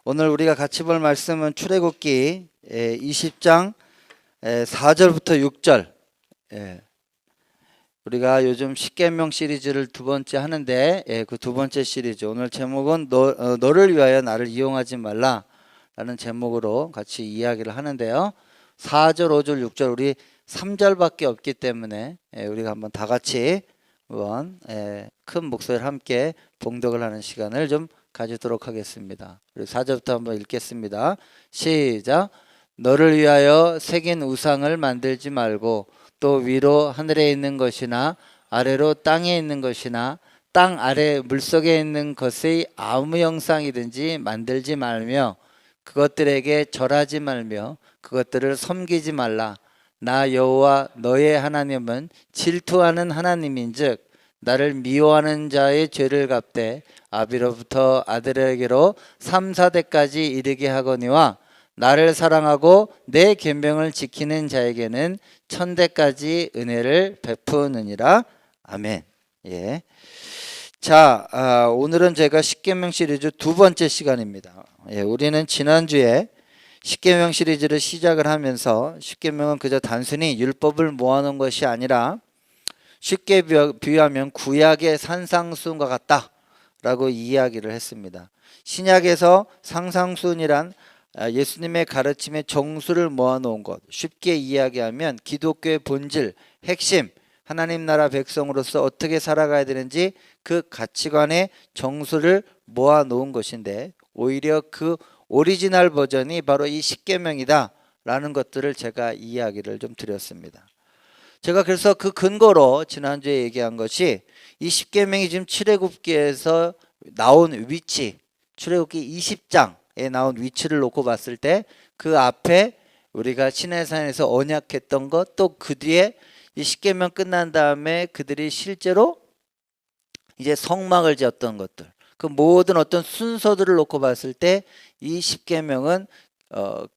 오늘 우리가 같이 볼 말씀은 출애굽기 20장 4절부터 6절. 우리가 요즘 십계명 시리즈를 두 번째 하는데 그 두 번째 시리즈 오늘 제목은 너를 위하여 나를 이용하지 말라 라는 제목으로 같이 이야기를 하는데요. 4절, 5절, 6절 우리 3절밖에 없기 때문에 우리가 한번 다 같이 한번 큰 목소리를 함께 봉독을 하는 시간을 좀 가지도록 하겠습니다. 우리 4절부터 한번 읽겠습니다. 시작. 너를 위하여 새긴 우상을 만들지 말고 또 위로 하늘에 있는 것이나 아래로 땅에 있는 것이나 땅 아래 물속에 있는 것의 아무 형상이든지 만들지 말며 그것들에게 절하지 말며 그것들을 섬기지 말라. 나 여호와 너의 하나님은 질투하는 하나님인즉 나를 미워하는 자의 죄를 갚되 아비로부터 아들에게로 3, 4대까지 이르게 하거니와 나를 사랑하고 내 계명을 지키는 자에게는 1000대까지 은혜를 베푸느니라. 아멘. 자, 오늘은 제가 십계명 시리즈 두 번째 시간입니다. 우리는 지난주에 십계명 시리즈를 시작을 하면서 십계명은 그저 단순히 율법을 모아놓은 것이 아니라 쉽게 비유하면 구약의 산상수훈과 같다라고 이야기를 했습니다. 신약에서 산상수훈이란 예수님의 가르침의 정수를 모아놓은 것, 쉽게 이야기하면 기독교의 본질, 핵심, 하나님 나라 백성으로서 어떻게 살아가야 되는지 그 가치관의 정수를 모아놓은 것인데 오히려 그 오리지널 버전이 바로 이 십계명이다 라는 것들을 제가 이야기를 좀 드렸습니다. 제가 그래서 그 근거로 지난주에 얘기한 것이 이 십계명이 지금 출애굽기에서 나온 위치, 출애굽기 20장에 나온 위치를 놓고 봤을 때 그 앞에 우리가 시내산에서 언약했던 것, 또 그 뒤에 이 십계명 끝난 다음에 그들이 실제로 이제 성막을 지었던 것들, 그 모든 어떤 순서들을 놓고 봤을 때 이 십계명은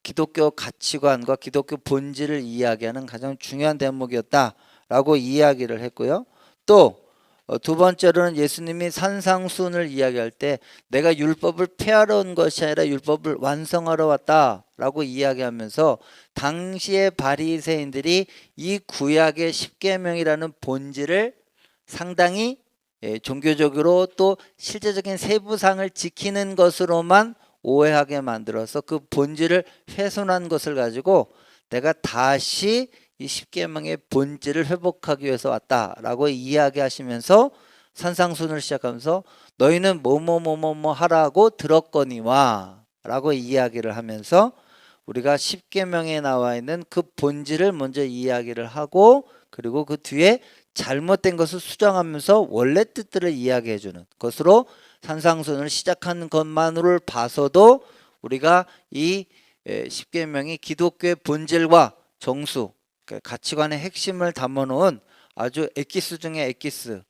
기독교 가치관과 기독교 본질을 이야기하는 가장 중요한 대목이었다라고 이야기를 했고요. 또 두 번째로는 예수님이 산상수훈을 이야기할 때 내가 율법을 폐하러 온 것이 아니라 율법을 완성하러 왔다라고 이야기하면서 당시의 바리새인들이 이 구약의 십계명이라는 본질을 상당히 종교적으로 또 실제적인 세부상을 지키는 것으로만 오해하게 만들어서 그 본질을 훼손한 것을 가지고 내가 다시 이 십계명의 본질을 회복하기 위해서 왔다라고 이야기하시면서 산상수훈을 시작하면서 너희는 뭐뭐뭐뭐 하라고 들었거니와 라고 이야기를 하면서 우리가 십계명에 나와 있는 그 본질을 먼저 이야기를 하고 그리고 그 뒤에 잘못된 것을 수정하면서 원래 뜻들을 이야기해 주는 것으로 산상수훈을 시작하는 것만으로 봐서도 우리가 이 십계명이 기독교의 본질과 정수, 가치관의 핵심을 담아놓은 아주 엑기스 중에 엑기스의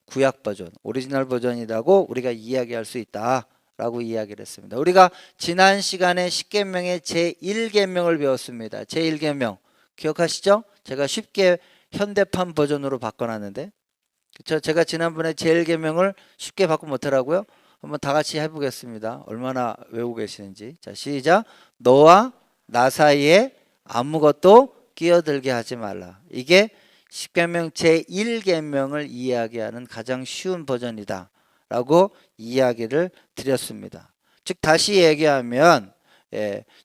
구약 버전, 오리지널 버전이라고 우리가 이야기할 수 있다라고 이야기를 했습니다. 우리가 지난 시간에 십계명의 제1계명을 배웠습니다. 제1계명 기억하시죠? 제가 쉽게 현대판 버전으로 바꿔놨는데 제가 지난번에 제1계명을 쉽게 바꾸면 못하라고요? 한번 다 같이 해보겠습니다. 얼마나 외우고 계시는지. 자, 시작. 너와 나 사이에 아무것도 끼어들게 하지 말라. 이게 십계명 제1계명을 이야기하는 가장 쉬운 버전이다 라고 이야기를 드렸습니다. 즉 다시 얘기하면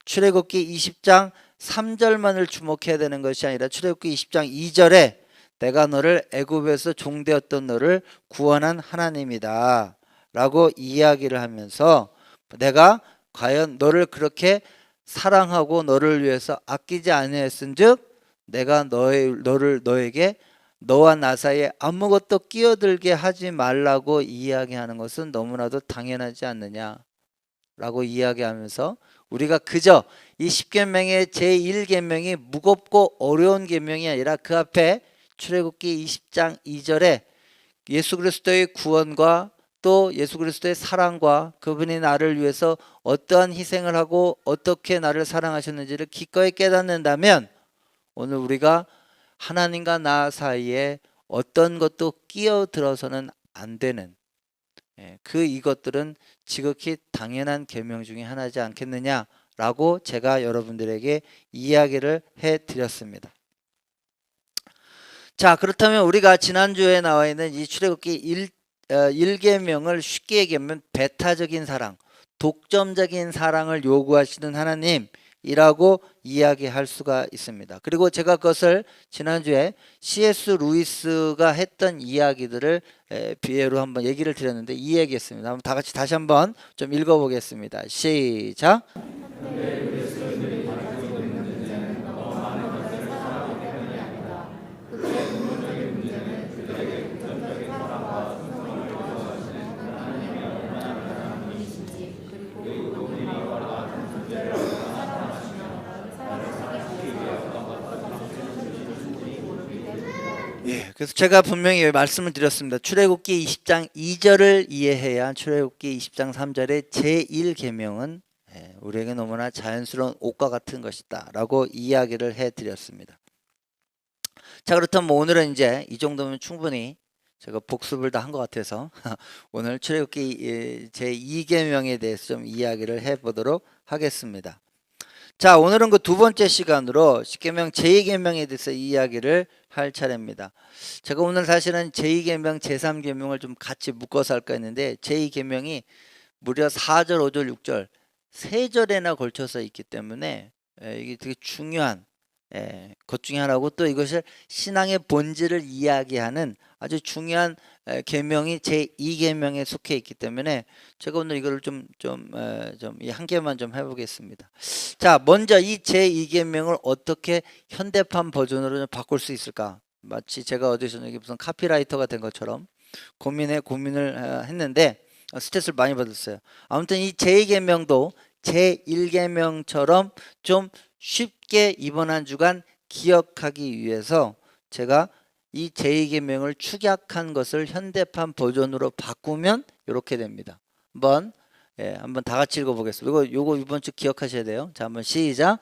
출애굽기 20장 3절만을 주목해야 되는 것이 아니라 출애굽기 20장 2절에 내가 너를 애굽에서 종되었던 너를 구원한 하나님이다 라고 이야기를 하면서 내가 과연 너를 그렇게 사랑하고 너를 위해서 아끼지 아니했은즉 내가 너에게 너와 나 사이에 아무것도 끼어들게 하지 말라고 이야기하는 것은 너무나도 당연하지 않느냐라고 이야기하면서 우리가 그저 이 십계명의 제1계명이 무겁고 어려운 계명이 아니라 그 앞에 출애굽기 20장 2절에 예수 그리스도의 구원과 또 예수 그리스도의 사랑과 그분이 나를 위해서 어떠한 희생을 하고 어떻게 나를 사랑하셨는지를 기꺼이 깨닫는다면 오늘 우리가 하나님과 나 사이에 어떤 것도 끼어들어서는 안 되는 이것들은 지극히 당연한 계명 중에 하나지 않겠느냐라고 제가 여러분들에게 이야기를 해드렸습니다. 자, 그렇다면 우리가 지난주에 나와 있는 이 출애굽기 1계명을 쉽게 얘기하면 배타적인 사랑, 독점적인 사랑을 요구하시는 하나님이라고 이야기할 수가 있습니다. 그리고 제가 그것을 지난주에 C.S. 루이스가 했던 이야기들을 비례로 한번 얘기를 드렸는데 이 얘기했습니다. 한번 다 같이 다시 한번 좀 읽어보겠습니다. 시작. 그래서 제가 분명히 말씀을 드렸습니다. 출애굽기 20장 2절을 이해해야 출애굽기 20장 3절의 제1계명은 우리에게 너무나 자연스러운 옥과 같은 것이다 라고 이야기를 해드렸습니다. 자, 그렇다면 오늘은 이제 이 정도면 충분히 제가 복습을 다 한 것 같아서 오늘 출애굽기 제2계명에 대해서 좀 이야기를 해보도록 하겠습니다. 자, 오늘은 그 두 번째 시간으로 십계명 제2계명에 대해서 이야기를 할 차례입니다. 제가 오늘 사실은 제2계명, 제3계명을 좀 같이 묶어서 할까 했는데 제2계명이 무려 4절, 5절, 6절 3절에나 걸쳐서 있기 때문에 이게 되게 중요한 것 중에 하나고, 또 이것을 신앙의 본질을 이야기하는 아주 중요한 계명이 제2계명에 속해 있기 때문에 제가 오늘 이거를 좀 이 한 개만 좀 해보겠습니다. 자, 먼저 이 제2계명을 어떻게 현대판 버전으로 좀 바꿀 수 있을까? 마치 제가 어디서 무슨 카피라이터가 된 것처럼 고민을 했는데 스트레스를 많이 받았어요. 아무튼 이 제2계명도 제1계명처럼 좀 쉽게 이번 한 주간 기억하기 위해서 제가 이 제2계명을 축약한 것을 현대판 버전으로 바꾸면 이렇게 됩니다. 한번 다 같이 읽어보겠습니다. 요거 이번 주 기억하셔야 돼요. 자, 한번 시작.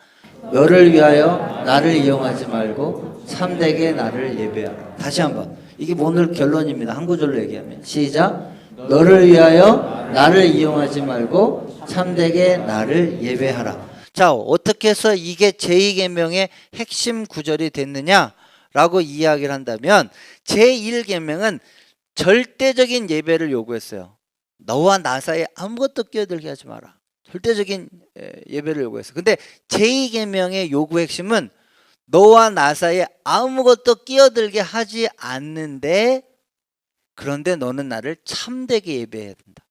너를 위하여 나를 이용하지 말고 참되게 나를 예배하라. 다시 한번. 이게 오늘 결론입니다. 한 구절로 얘기하면 시작. 너를 위하여 나를 이용하지 말고 참되게 나를 예배하라. 자, 어떻게 해서 이게 제2계명의 핵심 구절이 됐느냐라고 이야기를 한다면 제1계명은 절대적인 예배를 요구했어요. 너와 나 사이에 아무것도 끼어들게 하지 마라. 절대적인 예배를 요구했어요. 근데 제2계명의 요구 핵심은 너와 나 사이에 아무것도 끼어들게 하지 않는데, 그런데 너는 나를 참되게 예배해야 된다.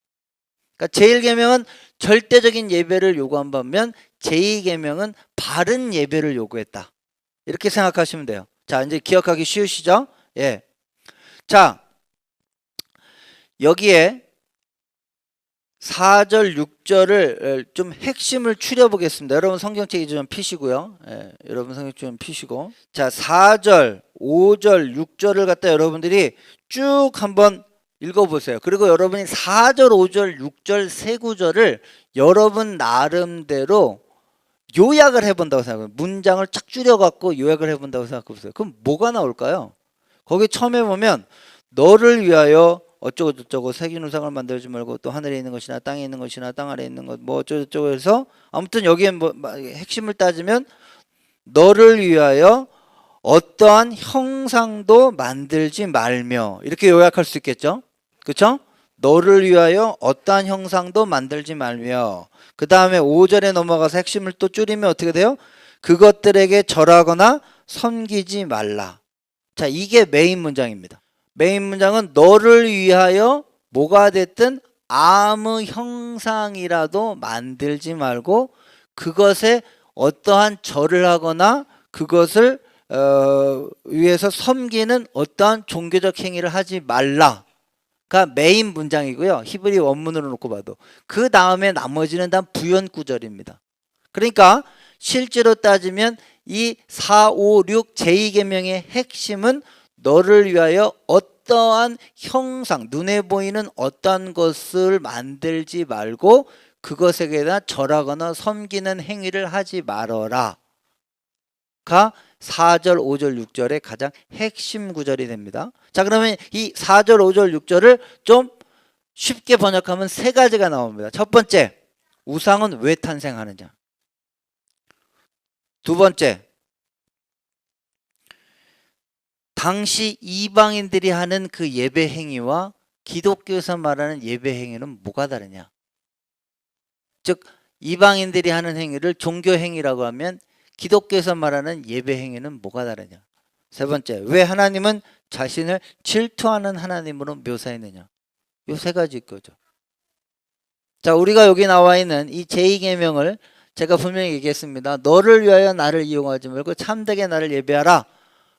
그러니까 제1계명은 절대적인 예배를 요구한 반면 제2계명은 바른 예배를 요구했다. 이렇게 생각하시면 돼요. 자, 이제 기억하기 쉬우시죠? 예. 자, 여기에 4절, 6절을 좀 핵심을 추려보겠습니다. 여러분 성경책 좀 피시고요. 여러분 성경책 좀 피시고. 자, 4절, 5절, 6절을 갖다 여러분들이 쭉 한번 읽어보세요. 그리고 여러분이 4절, 5절, 6절, 세 구절을 여러분 나름대로 요약을 해본다고 생각해요. 문장을 쫙 줄여갖고 요약을 해본다고 생각해보세요. 그럼 뭐가 나올까요? 거기 처음에 보면 너를 위하여 어쩌고 저쩌고 새긴 우상을 만들지 말고 또 하늘에 있는 것이나 땅에 있는 것이나 땅 아래에 있는 것 뭐 어쩌고 저쩌고 해서 아무튼 여기에 핵심을 따지면 너를 위하여 어떠한 형상도 만들지 말며, 이렇게 요약할 수 있겠죠? 그렇죠? 너를 위하여 어떠한 형상도 만들지 말며, 그 다음에 5절에 넘어가서 핵심을 또 줄이면 어떻게 돼요? 그것들에게 절하거나 섬기지 말라. 자, 이게 메인 문장입니다. 메인 문장은 너를 위하여 뭐가 됐든 아무 형상이라도 만들지 말고 그것에 어떠한 절을 하거나 그것을 위해서 섬기는 어떠한 종교적 행위를 하지 말라가 메인 문장이고요. 히브리 원문으로 놓고 봐도 그 다음에 나머지는 다 부연 구절입니다. 그러니까 실제로 따지면 이 4, 5, 6 제2계명의 핵심은 너를 위하여 어떠한 형상, 눈에 보이는 어떠한 것을 만들지 말고 그것에게다 절하거나 섬기는 행위를 하지 말아라 가 4절, 5절, 6절의 가장 핵심 구절이 됩니다. 자, 그러면 이 4절, 5절, 6절을 좀 쉽게 번역하면 세 가지가 나옵니다. 첫 번째, 우상은 왜 탄생하느냐. 두 번째, 당시 이방인들이 하는 그 예배 행위와 기독교에서 말하는 예배 행위는 뭐가 다르냐. 즉 이방인들이 하는 행위를 종교 행위라고 하면 기독교에서 말하는 예배 행위는 뭐가 다르냐. 세 번째, 왜 하나님은 자신을 질투하는 하나님으로 묘사했느냐. 이 세 가지 거죠. 자, 우리가 여기 나와 있는 이 제2계명을 제가 분명히 얘기했습니다. 너를 위하여 나를 이용하지 말고 참되게 나를 예배하라.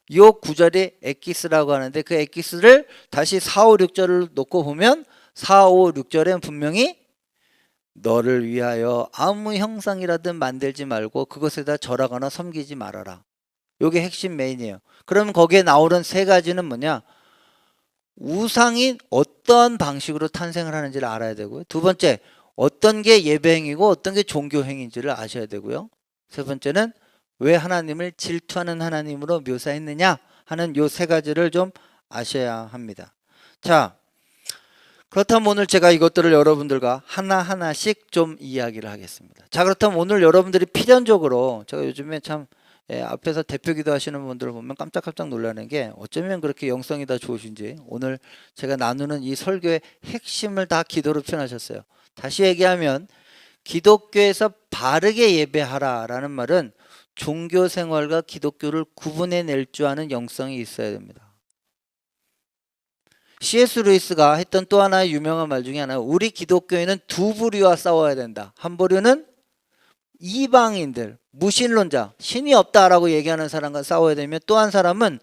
이 구절이 엑기스라고 하는데 그 엑기스를 다시 4, 5, 6절을 놓고 보면 4, 5, 6절엔 분명히 너를 위하여 아무 형상이라든 만들지 말고 그것에다 절하거나 섬기지 말아라. 이게 핵심 메인이에요. 그럼 거기에 나오는 세 가지는 뭐냐? 우상이 어떤 방식으로 탄생을 하는지를 알아야 되고요. 두 번째, 어떤 게 예배행위고 어떤 게 종교행위인지를 아셔야 되고요. 세 번째는 왜 하나님을 질투하는 하나님으로 묘사했느냐 하는 요 세 가지를 좀 아셔야 합니다. 자, 그렇다면 오늘 제가 이것들을 여러분들과 하나하나씩 좀 이야기를 하겠습니다. 자, 그렇다면 오늘 여러분들이 필연적으로 제가 요즘에 참 앞에서 대표기도 하시는 분들을 보면 깜짝깜짝 놀라는 게 어쩌면 그렇게 영성이 다 좋으신지 오늘 제가 나누는 이 설교의 핵심을 다 기도로 표현하셨어요. 다시 얘기하면 기독교에서 바르게 예배하라 라는 말은 종교 생활과 기독교를 구분해낼 줄 아는 영성이 있어야 됩니다. C.S. 루이스가 했던 또 하나의 유명한 말 중에 하나, 우리 기독교인은 두 부류와 싸워야 된다. 한 부류는 이방인들, 무신론자, 신이 없다라고 얘기하는 사람과 싸워야 되면 또 한 사람은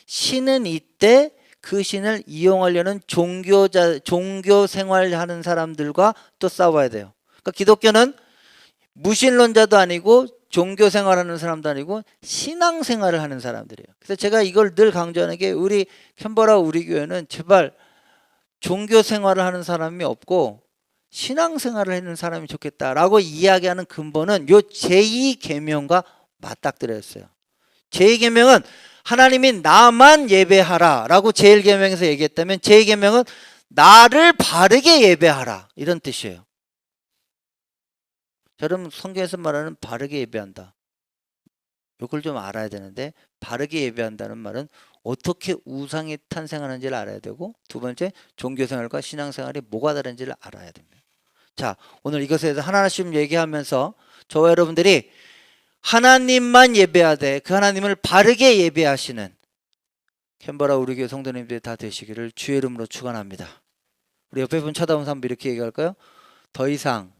신은 있대 그 신을 이용하려는 종교 생활하는 사람들과 또 싸워야 돼요. 그러니까 기독교는 무신론자도 아니고 종교 생활하는 사람도 아니고 신앙 생활을 하는 사람들이에요. 그래서 제가 이걸 늘 강조하는 게 우리 캔버라 우리 교회는 제발 종교 생활을 하는 사람이 없고 신앙 생활을 하는 사람이 좋겠다라고 이야기하는 근본은 요 제2계명과 맞닥뜨렸어요. 제2계명은 하나님이 나만 예배하라 라고 제1계명에서 얘기했다면 제2계명은 나를 바르게 예배하라 이런 뜻이에요. 여러분 성경에서 말하는 바르게 예배한다. 이걸 좀 알아야 되는데 바르게 예배한다는 말은 어떻게 우상이 탄생하는지를 알아야 되고 두 번째 종교생활과 신앙생활이 뭐가 다른지를 알아야 됩니다. 자, 오늘 이것에 대해서 하나씩 얘기하면서 저와 여러분들이 하나님만 예배하되 그 하나님을 바르게 예배하시는 캔버라 우리 교회 성도님들이 다 되시기를 주의 이름으로 축원합니다. 우리 옆에 분 쳐다보면서 한번 이렇게 얘기할까요? 더 이상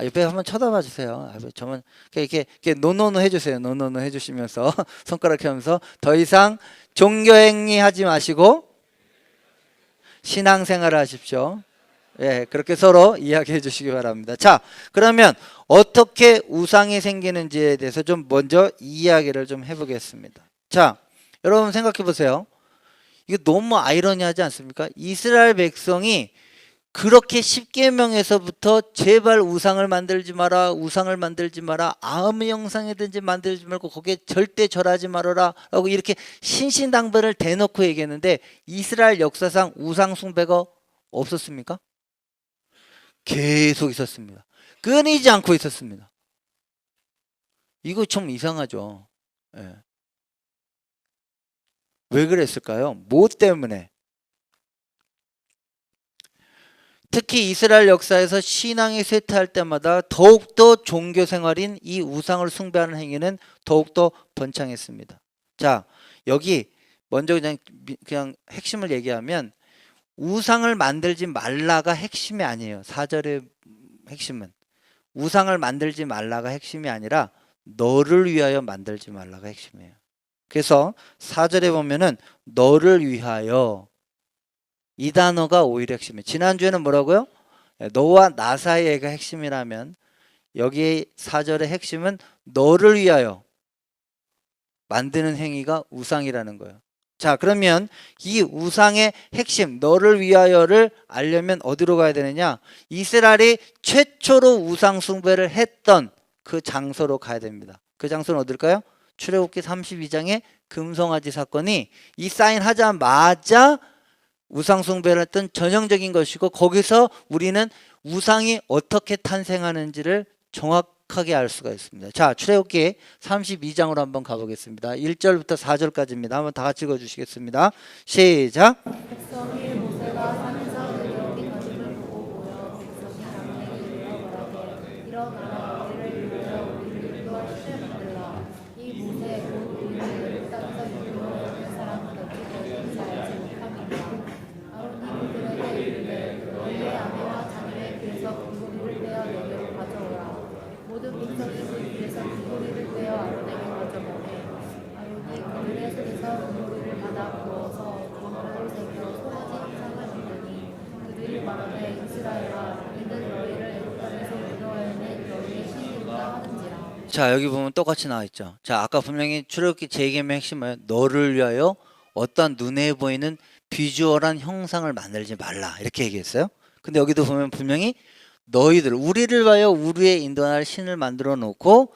옆에 한번 쳐다봐 주세요. 저만 이렇게 노노노 해주세요. 노노노 해주시면서 손가락 하면서 더 이상 종교행위 하지 마시고 신앙생활을 하십시오. 예, 그렇게 서로 이야기해 주시기 바랍니다. 자, 그러면 어떻게 우상이 생기는지에 대해서 좀 먼저 이야기를 좀 해보겠습니다. 자, 여러분 생각해 보세요. 이거 너무 아이러니하지 않습니까? 이스라엘 백성이 그렇게 10계명에서부터 제발 우상을 만들지 마라, 우상을 만들지 마라, 아무 형상이든지 만들지 말고 거기에 절대 절하지 말아라 라고 이렇게 신신당부를 대놓고 얘기했는데 이스라엘 역사상 우상 숭배가 없었습니까? 계속 있었습니다. 끊이지 않고 있었습니다. 이거 좀 이상하죠. 예. 왜 그랬을까요? 뭐 때문에? 특히 이스라엘 역사에서 신앙이 쇠퇴할 때마다 더욱더 종교생활인 이 우상을 숭배하는 행위는 더욱더 번창했습니다. 자, 여기 먼저 그냥 핵심을 얘기하면 우상을 만들지 말라가 핵심이 아니에요. 4절의 핵심은 우상을 만들지 말라가 핵심이 아니라 너를 위하여 만들지 말라가 핵심이에요. 그래서 4절에 보면은 너를 위하여 이 단어가 오히려 핵심이에요. 지난주에는 뭐라고요? 너와 나 사이가 핵심이라면 여기 4절의 핵심은 너를 위하여 만드는 행위가 우상이라는 거예요. 자, 그러면 이 우상의 핵심 너를 위하여를 알려면 어디로 가야 되느냐? 이스라엘이 최초로 우상 숭배를 했던 그 장소로 가야 됩니다. 그 장소는 어딜까요? 출애굽기 32장의 금송아지 사건이 이 사인하자마자 우상 숭배를 했던 전형적인 것이고 거기서 우리는 우상이 어떻게 탄생하는지를 정확하게 알 수가 있습니다. 자, 출애굽기 32장으로 한번 가보겠습니다. 1절부터 4절까지입니다. 한번 다 같이 읽어주시겠습니다. 시작. 백성이 모세가 산에서 내려오기 다짐을 보고 모여 백성이 아론에게 이르러 일어나라 우리를 위하여 우리를 인도할 신을 만들라. 이 모세 곧 우리를 애굽 땅에서 인도하여 낸 사람은 어찌 되었는지 알지 못함이니라. 아론이 그들에게 이르되 너희의 아내와 자녀의 귀에서 귀고리를 떼어 내게로 가져오라. 모든 백성이 그 귀에서 귀고리를 떼어 아론에게 가져가매 아론이 그들의 손에서 귀고리를 받아 부어서 그물을 새겨 송아지 형상을 만드니 그들이 말하되 이스라엘아 이는 너희를 애굽 땅에서 인도하여 낸 너희의 신이니라 하는지라. 자, 여기 보면 똑같이 나와 있죠. 자, 아까 분명히 출애굽기 제2계명의 핵심 뭐예요? 너를 위하여 어떠한 눈에 보이는 비주얼한 형상을 만들지 말라 이렇게 얘기했어요. 근데 여기도 보면 분명히 너희들 우리를 위하여 우리의 인도할 신을 만들어 놓고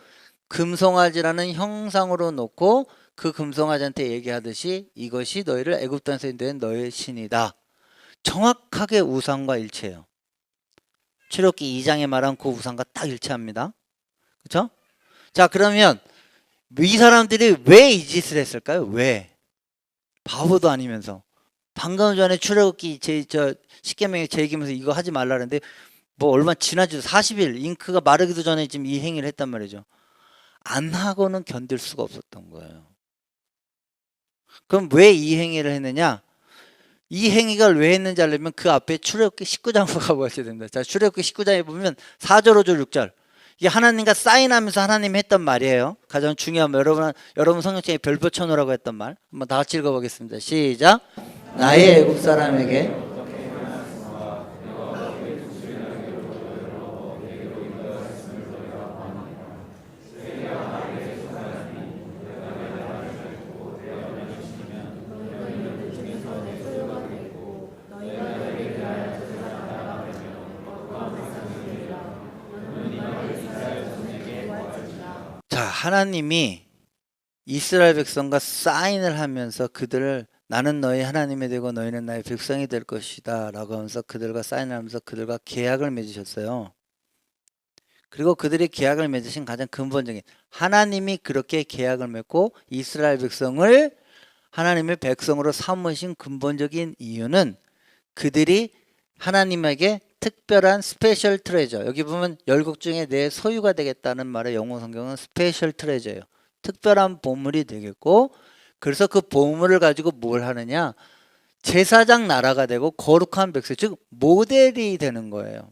금송아지라는 형상으로 놓고 그 금송아지한테 얘기하듯이 이것이 너희를 애굽 땅에서 인도한 너희의 신이다. 정확하게 우상과 일치해요. 출애굽기 2장에 말한 그 우상과 딱 일치합니다. 그렇죠? 자, 그러면 이 사람들이 왜 이 짓을 했을까요? 왜? 바보도 아니면서. 방금 전에 출애굽기 십계명에 제기면서 이거 하지 말라 그랬는데 뭐 얼마 지나지도 40일 잉크가 마르기도 전에 지금 이 행위를 했단 말이죠. 안 하고는 견딜 수가 없었던 거예요. 그럼 왜 이 행위를 했느냐? 이 행위가 왜 했는지 알려면 그 앞에 출애굽기 19장으로 가보셔야 됩니다. 자, 출애굽기 19장에 보면 4절, 5절, 6절. 이게 하나님과 사인하면서 하나님이 했던 말이에요. 가장 중요한 말. 여러분 성경책에 별표 쳐놓으라고 했던 말. 한번 다 같이 읽어보겠습니다. 시작. 나의 애굽 사람에게 자, 하나님이 이스라엘 백성과 사인을 하면서 그들을 나는 너희 하나님이 되고 너희는 나의 백성이 될 것이다 라고 하면서 그들과 사인을 하면서 그들과 계약을 맺으셨어요. 그리고 그들이 계약을 맺으신 가장 근본적인 하나님이 그렇게 계약을 맺고 이스라엘 백성을 하나님의 백성으로 삼으신 근본적인 이유는 그들이 하나님에게 특별한 스페셜 트레저, 여기 보면 열국 중에 내 소유가 되겠다는 말의 영어 성경은 스페셜 트레저예요. 특별한 보물이 되겠고, 그래서 그 보물을 가지고 뭘 하느냐, 제사장 나라가 되고 거룩한 백성, 즉 모델이 되는 거예요.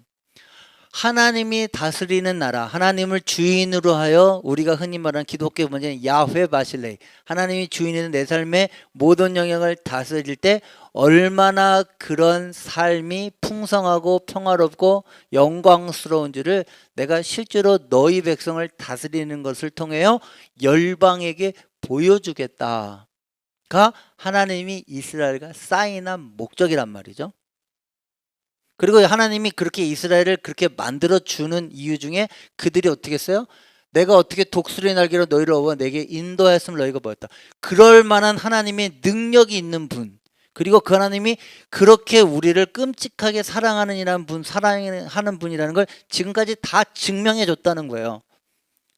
하나님이 다스리는 나라, 하나님을 주인으로 하여 우리가 흔히 말하는 기독교 문제는 야훼 바실레, 하나님이 주인인 내 삶의 모든 영역을 다스릴 때 얼마나 그런 삶이 풍성하고 평화롭고 영광스러운지를 내가 실제로 너희 백성을 다스리는 것을 통하여 열방에게 보여주겠다가 하나님이 이스라엘과 사인한 목적이란 말이죠. 그리고 하나님이 그렇게 이스라엘을 그렇게 만들어주는 이유 중에 그들이 어떻게 했어요? 내가 어떻게 독수리의 날개로 너희를 업어 내게 인도하였으면 너희가 뭐였다. 그럴 만한 하나님의 능력이 있는 분, 그리고 그 하나님이 그렇게 우리를 끔찍하게 사랑하는 분이라는 걸 지금까지 다 증명해 줬다는 거예요.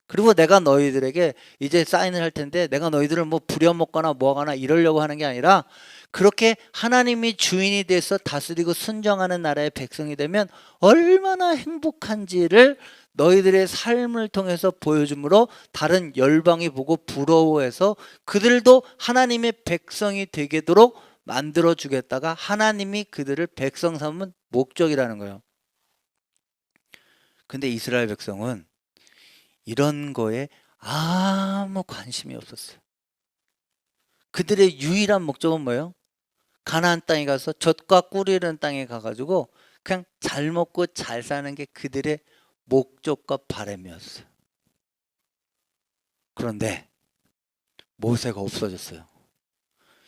그리고 내가 너희들에게 이제 사인을 할 텐데 내가 너희들을 뭐 부려먹거나 뭐하거나 이러려고 하는 게 아니라 그렇게 하나님이 주인이 돼서 다스리고 순종하는 나라의 백성이 되면 얼마나 행복한지를 너희들의 삶을 통해서 보여주므로 다른 열방이 보고 부러워해서 그들도 하나님의 백성이 되도록 만들어주겠다가 하나님이 그들을 백성 삼은 목적이라는 거예요. 근데 이스라엘 백성은 이런 거에 아무 관심이 없었어요. 그들의 유일한 목적은 뭐예요? 가나안 땅에 가서 젖과 꿀이 흐르는 땅에 가가지고 그냥 잘 먹고 잘 사는 게 그들의 목적과 바람이었어요. 그런데 모세가 없어졌어요.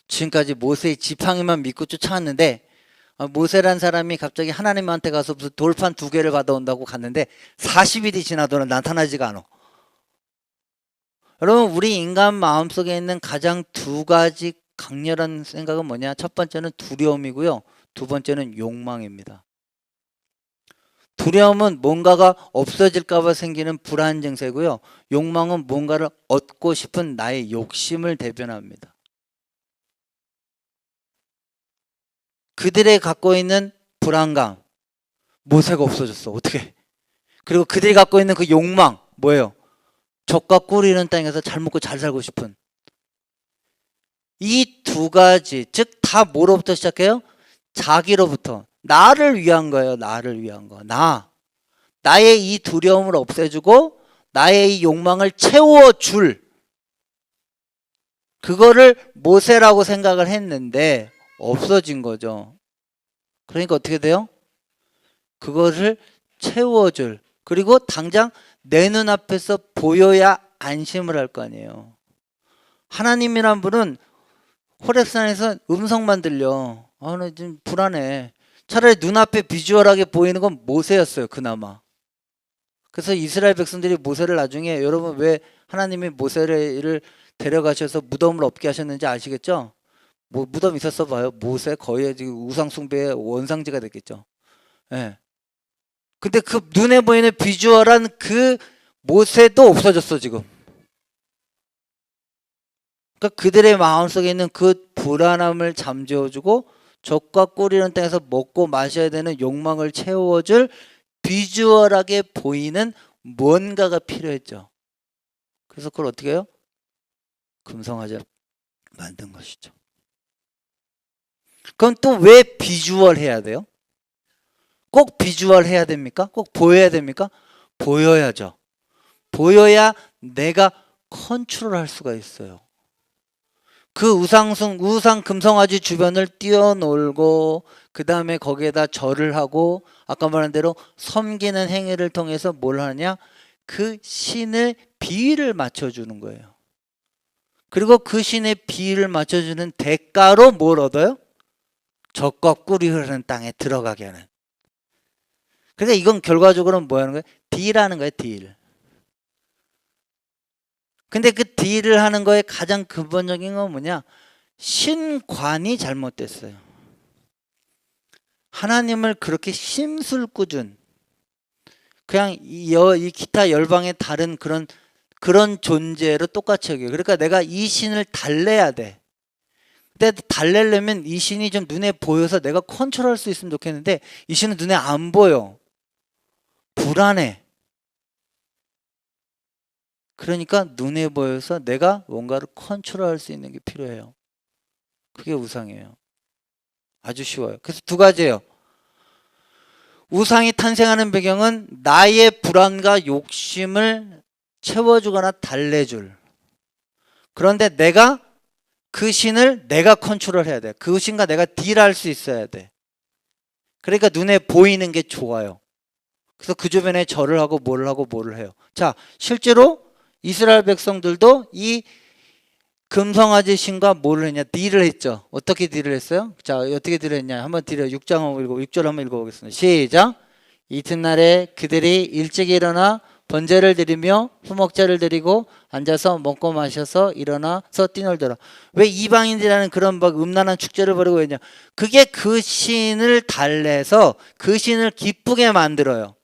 지금까지 모세의 지팡이만 믿고 쫓아왔는데 모세란 사람이 갑자기 하나님한테 가서 무슨 돌판 2개를 받아온다고 갔는데 40일이 지나도록 나타나지가 않아. 여러분, 우리 인간 마음속에 있는 가장 2가지 강렬한 생각은 뭐냐? 첫 번째는 두려움이고요. 두 번째는 욕망입니다. 두려움은 뭔가가 없어질까 봐 생기는 불안 증세고요. 욕망은 뭔가를 얻고 싶은 나의 욕심을 대변합니다. 그들이 갖고 있는 불안감, 모세가 없어졌어. 어떻게? 그리고 그들이 갖고 있는 그 욕망, 뭐예요? 젖과 꿀 이는 땅에서 잘 먹고 잘 살고 싶은. 이 두 가지, 즉 다 뭐로부터 시작해요? 자기로부터. 나를 위한 거예요. 나를 위한 거. 나의 이 두려움을 없애주고 나의 이 욕망을 채워줄, 그거를 모세라고 생각을 했는데 없어진 거죠. 그러니까 어떻게 돼요? 그거를 채워줄, 그리고 당장 내 눈앞에서 보여야 안심을 할 거 아니에요. 하나님이란 분은 호렙산에서 음성만 들려. 나 지금 불안해. 차라리 눈앞에 비주얼하게 보이는 건 모세였어요. 그나마. 그래서 이스라엘 백성들이 모세를 나중에, 여러분 왜 하나님이 모세를 데려가셔서 무덤을 없게 하셨는지 아시겠죠? 뭐 무덤 있었어 봐요. 모세 거의 지금 우상 숭배의 원상지가 됐겠죠. 예. 근데 그 눈에 보이는 비주얼한 그 모세도 없어졌어 지금. 그러니까 그들의 마음속에 있는 그 불안함을 잠재워주고 젖과 꿀이는 땅에서 먹고 마셔야 되는 욕망을 채워줄 비주얼하게 보이는 뭔가가 필요했죠. 그래서 그걸 어떻게 해요? 금성아지를 만든 것이죠. 그럼 또 왜 비주얼 해야 돼요? 꼭 비주얼 해야 됩니까? 꼭 보여야 됩니까? 보여야죠. 보여야 내가 컨트롤할 수가 있어요. 그 우상 금성아지 주변을 뛰어놀고 그 다음에 거기에다 절을 하고 아까 말한 대로 섬기는 행위를 통해서 뭘 하냐? 그 신의 비위를 맞춰주는 거예요. 그리고 그 신의 비위를 맞춰주는 대가로 뭘 얻어요? 젖과 꿀이 흐르는 땅에 들어가게 하는. 그러니까 이건 결과적으로는 뭐 하는 거예요? 딜하는 거예요. 딜. 근데 그 딜을 하는 거에 가장 근본적인 건 뭐냐? 신관이 잘못됐어요. 하나님을 그렇게 심술꾸준, 그냥 이 기타 열방의 다른 그런 존재로 똑같이 여겨요. 그러니까 내가 이 신을 달래야 돼. 근데 달래려면 이 신이 좀 눈에 보여서 내가 컨트롤할 수 있으면 좋겠는데 이 신은 눈에 안 보여. 불안해. 그러니까 눈에 보여서 내가 뭔가를 컨트롤할 수 있는 게 필요해요. 그게 우상이에요. 아주 쉬워요. 그래서 두 가지예요. 우상이 탄생하는 배경은 나의 불안과 욕심을 채워주거나 달래줄. 그런데 내가 그 신을 내가 컨트롤해야 돼. 그 신과 내가 딜할 수 있어야 돼. 그러니까 눈에 보이는 게 좋아요. 그래서 그 주변에 절을 하고 뭐를 해요. 자, 실제로 이스라엘 백성들도 이 금성아지 신과 뭐를 했냐? 딜을 했죠. 어떻게 딜을 했어요? 자, 어떻게 딜을 했냐? 한번 딜을 6절 한번 읽어보겠습니다. 시작. 이튿날에 그들이 일찍 일어나 번제를 드리며 수목제를 드리고 앉아서 먹고 마셔서 일어나서 뛰놀더라. 왜 이방인들이라는 그런 막 음란한 축제를 벌이고 있냐? 그게 그 신을 달래서 그 신을 기쁘게 만들어요.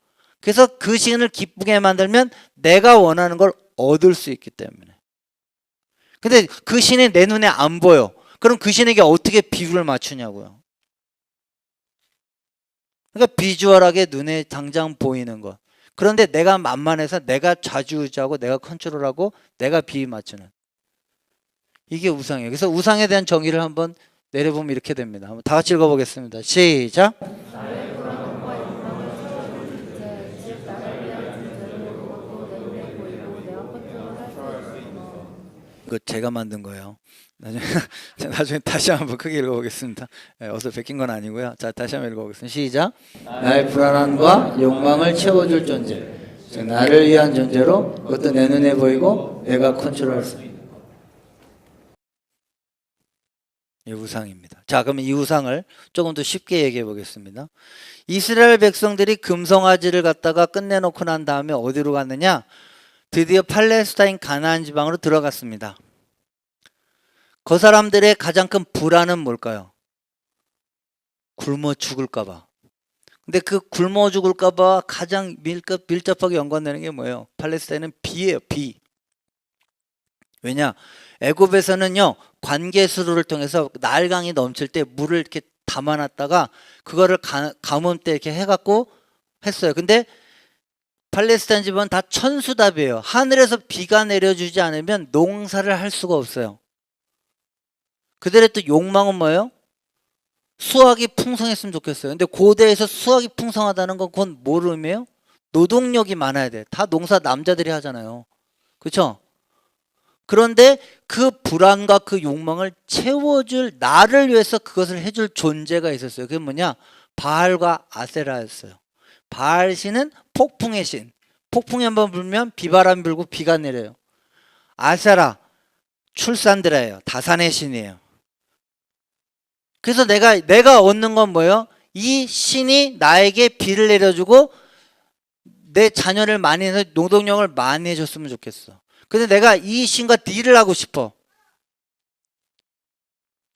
그래서 그 신을 기쁘게 만들면 내가 원하는 걸 얻을 수 있기 때문에. 근데 그 신이 내 눈에 안 보여. 그럼 그 신에게 어떻게 비유를 맞추냐고요. 그러니까 비주얼하게 눈에 당장 보이는 것. 그런데 내가 만만해서 내가 좌지우지하고 내가 컨트롤하고 내가 비유 맞추는. 이게 우상이에요. 그래서 우상에 대한 정의를 한번 내려보면 이렇게 됩니다. 한번 다 같이 읽어보겠습니다. 시작. 이거 제가 만든 거예요. 나중에 다시 한번 크게 읽어보겠습니다. 어서 베낀 건 아니고요. 자, 다시 한번 읽어보겠습니다. 시작. 나의 불안함과 욕망을 채워줄 존재, 즉 나를 위한 존재로 그것도 내 눈에 보이고 내가 컨트롤할 수 있는 이 우상입니다. 자, 그러면 이 우상을 조금 더 쉽게 얘기해 보겠습니다. 이스라엘 백성들이 금송아지를 갖다가 끝내놓고 난 다음에 어디로 갔느냐? 드디어 팔레스타인 가나안 지방으로 들어갔습니다. 그 사람들의 가장 큰 불안은 뭘까요? 굶어 죽을까 봐. 근데 그 굶어 죽을까 봐 가장 밀접하게 연관되는 게 뭐예요? 팔레스타인은 비예요, 비. 왜냐? 애굽에서는요, 관계수로를 통해서 나일강이 넘칠 때 물을 이렇게 담아놨다가 그거를 가뭄 때 이렇게 해갖고 했어요. 근데 팔레스타인 집은 다 천수답이에요. 하늘에서 비가 내려주지 않으면 농사를 할 수가 없어요. 그들의 또 욕망은 뭐예요? 수확이 풍성했으면 좋겠어요. 근데 고대에서 수확이 풍성하다는 건 그건 뭘 의미해요? 노동력이 많아야 돼. 다 농사 남자들이 하잖아요. 그렇죠? 그런데 그 불안과 그 욕망을 채워줄, 나를 위해서 그것을 해줄 존재가 있었어요. 그게 뭐냐? 바알과 아세라였어요. 바알 신은 폭풍의 신. 폭풍이 한번 불면 비바람 불고 비가 내려요. 아세라, 출산드라예요. 다산의 신이에요. 그래서 내가 얻는 건 뭐예요? 이 신이 나에게 비를 내려주고 내 자녀를 많이 해서 노동력을 많이 해줬으면 좋겠어. 근데 내가 이 신과 딜을 하고 싶어.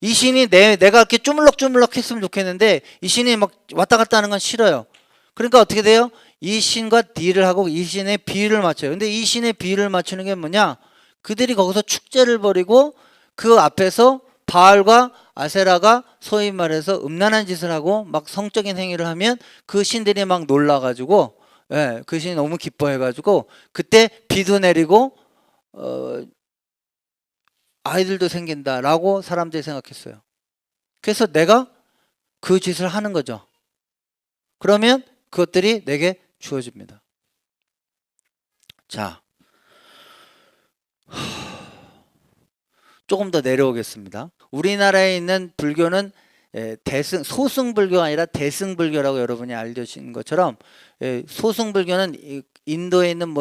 이 신이 내가 이렇게 쪼물럭쪼물럭 했으면 좋겠는데 이 신이 막 왔다 갔다 하는 건 싫어요. 그러니까 어떻게 돼요? 이 신과 딜을 하고 이 신의 비를 맞춰요. 근데 이 신의 비를 맞추는 게 뭐냐? 그들이 거기서 축제를 벌이고 그 앞에서 바알과 아세라가 소위 말해서 음란한 짓을 하고 막 성적인 행위를 하면 그 신들이 막 놀라가지고, 예, 그 신이 너무 기뻐해가지고 그때 비도 내리고 아이들도 생긴다라고 사람들이 생각했어요. 그래서 내가 그 짓을 하는 거죠. 그러면 그것들이 내게 주어집니다. 자, 조금 더 내려오겠습니다. 우리나라에 있는 불교는 소승불교가 아니라 대승불교라고 여러분이 알려주신 것처럼, 소승불교는 인도에 있는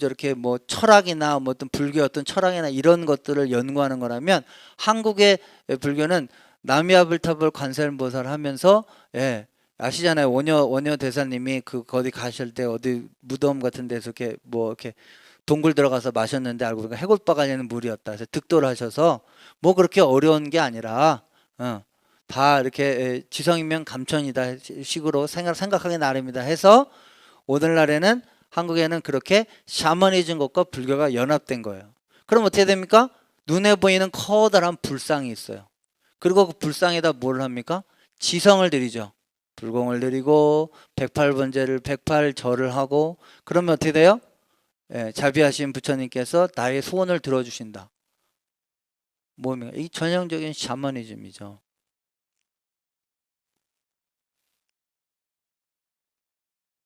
이렇게 철학이나 어떤 불교 어떤 철학이나 이런 것들을 연구하는 거라면, 한국의 불교는 남이아불타불 관세음보살을 하면서, 아시잖아요. 원효 대사님이 거기 가실 때 어디 무덤 같은 데서 이렇게 동굴 들어가서 마셨는데 알고 보니까 해골바가지는 물이었다. 그래서 득도를 하셔서 그렇게 어려운 게 아니라 다 이렇게 지성이면 감천이다 식으로 생각하기 나름이다 해서 오늘날에는 한국에는 그렇게 샤머니즘 것과 불교가 연합된 거예요. 그럼 어떻게 됩니까? 눈에 보이는 커다란 불상이 있어요. 그리고 그 불상에다 뭘 합니까? 지성을 드리죠. 불공을 드리고 108번제를 108절을 하고, 그러면 어떻게 돼요? 자비하신 부처님께서 나의 소원을 들어주신다. 뭡니까? 이 전형적인 샤머니즘이죠.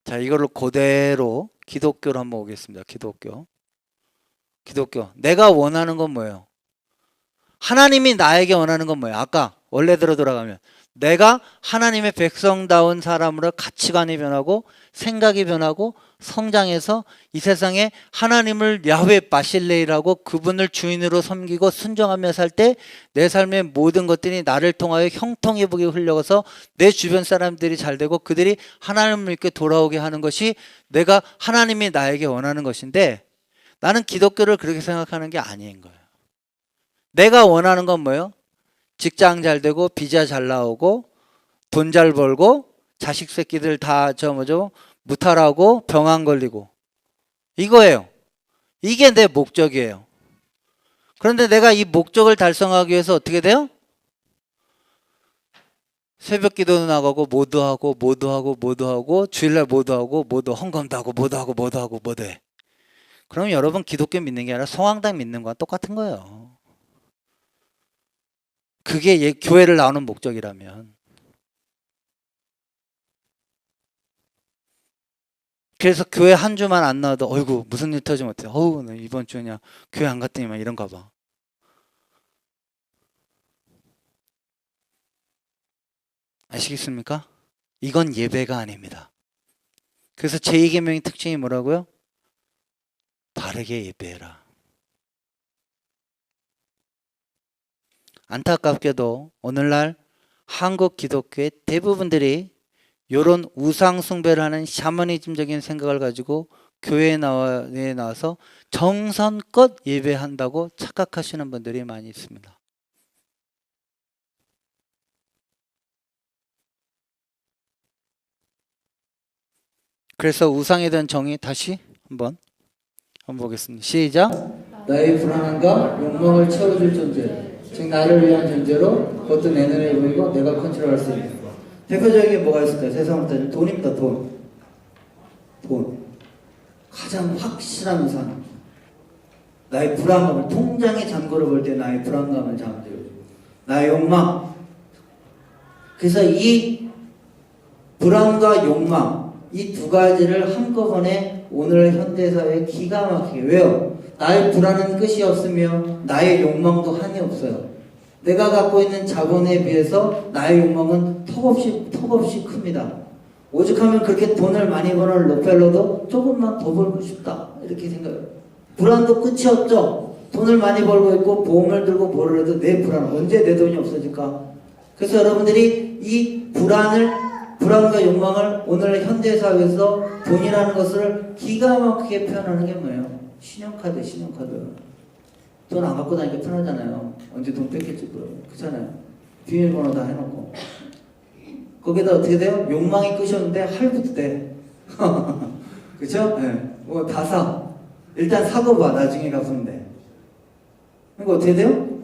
자, 이거를 그대로 기독교로 한번 오겠습니다. 기독교. 내가 원하는 건 뭐예요? 하나님이 나에게 원하는 건 뭐예요? 아까 원래대로 돌아가면 내가 하나님의 백성다운 사람으로 가치관이 변하고 생각이 변하고 성장해서 이 세상에 하나님을 야훼 바실레이라고 그분을 주인으로 섬기고 순종하며 살 때 내 삶의 모든 것들이 나를 통하여 형통해 보게 흘러가서 내 주변 사람들이 잘 되고 그들이 하나님을 믿게 돌아오게 하는 것이 내가 하나님이 나에게 원하는 것인데, 나는 기독교를 그렇게 생각하는 게 아닌 거예요. 내가 원하는 건 뭐예요? 직장 잘 되고 비자 잘 나오고 돈 잘 벌고 자식 새끼들 다 무탈하고 병 안 걸리고, 이거예요. 이게 내 목적이에요. 그런데 내가 이 목적을 달성하기 위해서 어떻게 돼요? 새벽 기도도 나가고 모두 하고 주일날 모두 하고 헌금도 하고 모두 해. 그럼 여러분 기독교 믿는 게 아니라 성황당 믿는 거랑 똑같은 거예요. 그게 교회를 나오는 목적이라면. 그래서 교회 한 주만 안 나와도 어이구 무슨 일 터지면 어떡해, 나 이번 주 그냥 교회 안 갔더니만 이런가 봐. 아시겠습니까? 이건 예배가 아닙니다. 그래서 제2계명의 특징이 뭐라고요? 바르게 예배해라. 안타깝게도 오늘날 한국 기독교의 대부분들이 이런 우상 숭배를 하는 샤머니즘적인 생각을 가지고 교회에 나와서 정성껏 예배한다고 착각하시는 분들이 많이 있습니다. 그래서 우상에 대한 정의 다시 한번 보겠습니다. 시작. 나의 불안함과 욕망을 채워줄 존재, 즉 나를 위한 존재로 그것도 내 눈에 보이고 내가 컨트롤할 수 있는. 대표적인 게 뭐가 있을까요? 세상을 따지면 돈입니다. 돈. 가장 확실한 우상. 나의 불안감을, 통장의 잔고를 볼 때 나의 불안감을 잠재워주고, 나의 욕망. 그래서 이 불안과 욕망, 이 두 가지를 한꺼번에 오늘 현대사회에 기가 막히게. 왜요? 나의 불안은 끝이 없으며 나의 욕망도 한이 없어요. 내가 갖고 있는 자본에 비해서 나의 욕망은 턱없이 큽니다. 오죽하면 그렇게 돈을 많이 버는 록펠러도 조금만 더 벌고 싶다 이렇게 생각해요. 불안도 끝이 없죠. 돈을 많이 벌고 있고 보험을 들고 뭐를 해도 내 불안, 언제 내 돈이 없어질까? 그래서 여러분들이 이 불안과 욕망을 오늘 현대사회에서 돈이라는 것을 기가 막히게 표현하는 게 뭐예요? 신용카드. 돈 안 갖고 다니니까 편하잖아요. 언제 돈 뺏길지 그렇잖아요. 비밀번호 다 해놓고. 거기다 어떻게 돼요? 욕망이 끝이 없는데 할부도 돼. 그쵸? 네. 뭐 다 사. 일단 사고 봐. 나중에 갚으면 돼. 그러니까 어떻게 돼요?